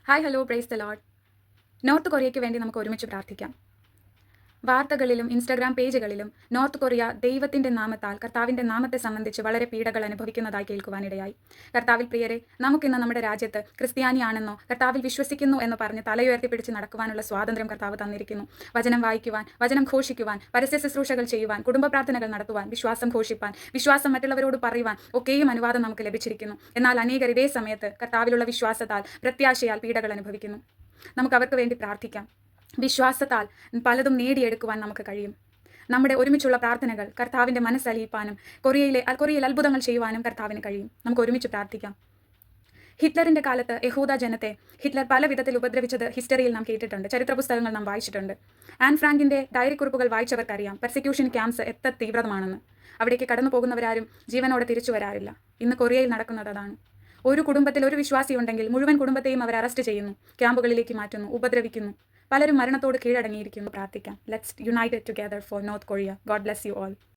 Hi hello praise the lord. North കൊറിയയ്ക്ക് വേണ്ടി നമുക്ക് ഒരുമിച്ച് പ്രാർത്ഥിക്കാം. വാർത്തകളിലും ഇൻസ്റ്റാഗ്രാം പേജുകളിലും നോർത്ത് കൊറിയ ദൈവത്തിൻ്റെ നാമത്താൽ കർത്താവിൻ്റെ നാമത്തെ സംബന്ധിച്ച് വളരെ പീഡകൾ അനുഭവിക്കുന്നതായി കേൾക്കുവാനിടയായി. കർത്താവിൽ പ്രിയരെ, നമുക്കിന്ന് നമ്മുടെ രാജ്യത്ത് ക്രിസ്ത്യാനിയാണെന്നോ കർത്താവിൽ വിശ്വസിക്കുന്നു എന്ന് പറഞ്ഞ് തലയുയർത്തിപ്പിടിച്ച് നടക്കുവാനുള്ള സ്വാതന്ത്ര്യം കർത്താവ് തന്നിരിക്കുന്നു. വചനം വായിക്കുവാൻ, വചനം ഘോഷിക്കുവാൻ, പരസ്യ ശുശ്രൂഷകൾ ചെയ്യുവാൻ, കുടുംബ പ്രാർത്ഥനകൾ നടത്തുവാൻ, വിശ്വാസം ഘോഷിപ്പാൻ, വിശ്വാസം മറ്റുള്ളവരോട് പറയുവാൻ ഒക്കെയും അനുവാദം നമുക്ക് ലഭിച്ചിരിക്കുന്നു. എന്നാൽ അനേകർ ഇതേ സമയത്ത് കർത്താവിലുള്ള വിശ്വാസത്താൽ, പ്രത്യാശയാൽ പീഡകൾ അനുഭവിക്കുന്നു. നമുക്ക് അവർക്ക് വേണ്ടി പ്രാർത്ഥിക്കാം. വിശ്വാസത്താൽ പലതും നേടിയെടുക്കുവാൻ നമുക്ക് കഴിയും. നമ്മുടെ ഒരുമിച്ചുള്ള പ്രാർത്ഥനകൾ കർത്താവിൻ്റെ മനസ്സലിയിപ്പാനും കൊറിയയിൽ അത്ഭുതങ്ങൾ ചെയ്യുവാനും കർത്താവിന് കഴിയും. നമുക്ക് ഒരുമിച്ച് പ്രാർത്ഥിക്കാം. ഹിറ്റ്ലറിൻ്റെ കാലത്ത് യഹൂദ ജനത്തെ ഹിറ്റ്ലർ പല വിധത്തിൽ ഉപദ്രവിച്ചത് ഹിസ്റ്ററിയിൽ നാം കേട്ടിട്ടുണ്ട്, ചരിത്ര പുസ്തകങ്ങൾ നാം വായിച്ചിട്ടുണ്ട്. ആൻ ഫ്രാങ്കിൻ്റെ ഡയറിക്കുറിപ്പുകൾ വായിച്ചവർക്കറിയാം പെർസിക്യൂഷൻ ക്യാമ്പ്സ് എത്ര തീവ്രമാണെന്ന്. അവിടേക്ക് കടന്നു പോകുന്നവരാരും ജീവനോടെ തിരിച്ചു വരാറില്ല. ഇന്ന് കൊറിയയിൽ നടക്കുന്നത് അതാണ്. ഒരു കുടുംബത്തിൽ ഒരു വിശ്വാസി ഉണ്ടെങ്കിൽ മുഴുവൻ കുടുംബത്തെയും അവർ അറസ്റ്റ് ചെയ്യുന്നു, ക്യാമ്പുകളിലേക്ക് മാറ്റുന്നു, ഉപദ്രവിക്കുന്നു. പലരും മരണത്തോട് കീഴടങ്ങിയിരിക്കുന്നു. പ്രാർത്ഥിക്കാം. Let's United together for north Korea. God bless you all.